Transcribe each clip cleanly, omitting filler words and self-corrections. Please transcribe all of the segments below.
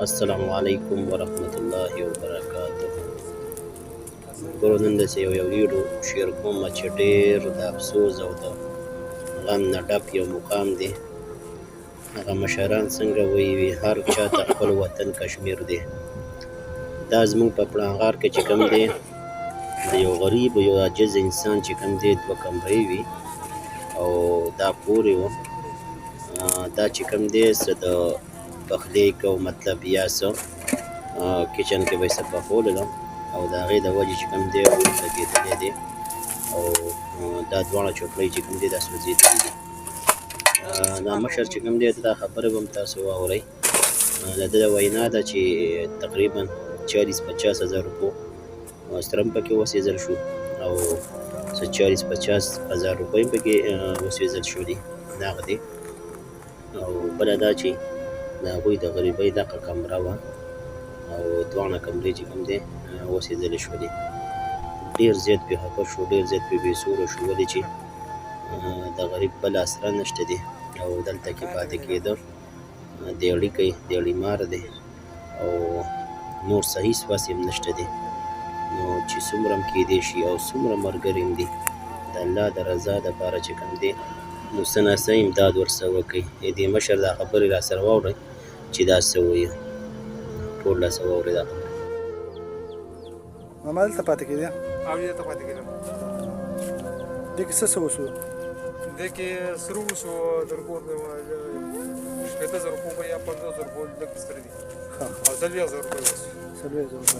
السلام علیکم ورحمت الله وبرکاته. ګورو نن داسې یو ویډیو شیر کوم چې ډېر د افسوس او د غم نه ډک یو مقام دی. هغه مشران څنګه وایي هر چا ته خپل وطن کشمیر دی. دا زموږ په پړانغار کې چې کوم دی د یو غریب یو عاجز انسان چې کوم دی 2 کمرې وي او دا پورې و. دا چې کوم دی څه د پخلی کو مطلب یا څه کچن کې به یې څه پخولو او د هغې د وجې چې کوم دی اور لګېدلی دی او دا دواړه چوکۍ چې کوم دی دا سوځېدلي دي. دا مشر چې کوم دی دا خبره به هم تاسو واورئ. د ده د وینا ده چې تقریبا 40-50 هزار روپو سترم پکې وسېځل شو او 40-50 هزار روپۍ هم پکې وسېځل شولي دغه دی. او بله دا چې د هغوی د غریبۍ دغه کمره وه او دواړه کمرې چې کوم دی وسېځلې شولې. ډېر زیات پرې خفه شو، ډېر زیات پرې بېسوره شو، ولې چې د غریب بل اسره نشته دی او دلته کې پاتې کېده دیوړي کوي، دیوړي مار دی او نور صحیح سوس هم نشته دی. نو چې څومره هم کېدی شي او څومره ملګري هم دي د الله د رضا دپاره چې کوم دی نو څه ناڅه امداد ورسره وکړئ. دې مشر دا خبرې را سره واورئ چې دا څه وایي. ټول را سره واورئ دا خبرې. ماما دلته پاتې کېدې؟ او دلته پاتې کېدم. دې کې څه وشو؟ دې کې سره وشو درګور 15,000 روپو به یا 15,000 روپو لږ ستر دي او 40,000 روپۍ وشو. 40,000 روپۍ.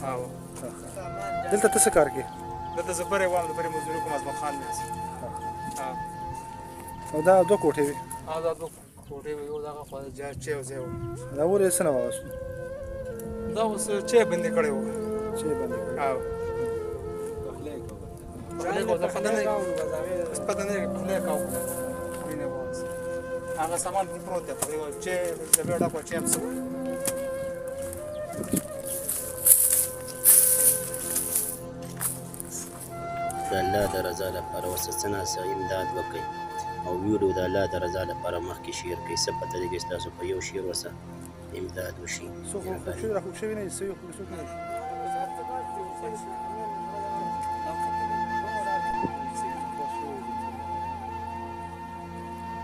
دلته ته څه کار کوې؟ دلته زه بری وم، د بری مزدوري کوم اعظم خان مې او دا 2 کوټې وې؟ دا 2 کوټې وې، یو دغه خوا چای او ځای و. دا اور یې څه نه واغوستو؟ دا اوس چای بندې کړی و. چای بندې کړی؟ پخلی کوه زه پته نه پخلی کوه مینه واس هغه سامان دې پروت دی چای د بیا ډکه چای هم څه د الله د رضا لپاره ورسره څه ناڅه امداد وکړئ او ویډیو د الله د رضا لپاره مخکې شیر کړئ. څه پته لګي ستاسو په یو شیر ورسره امداد وشي. څوک خوښ شوي را خوښ شوي نه دي څه یو خوښ شوي نه دي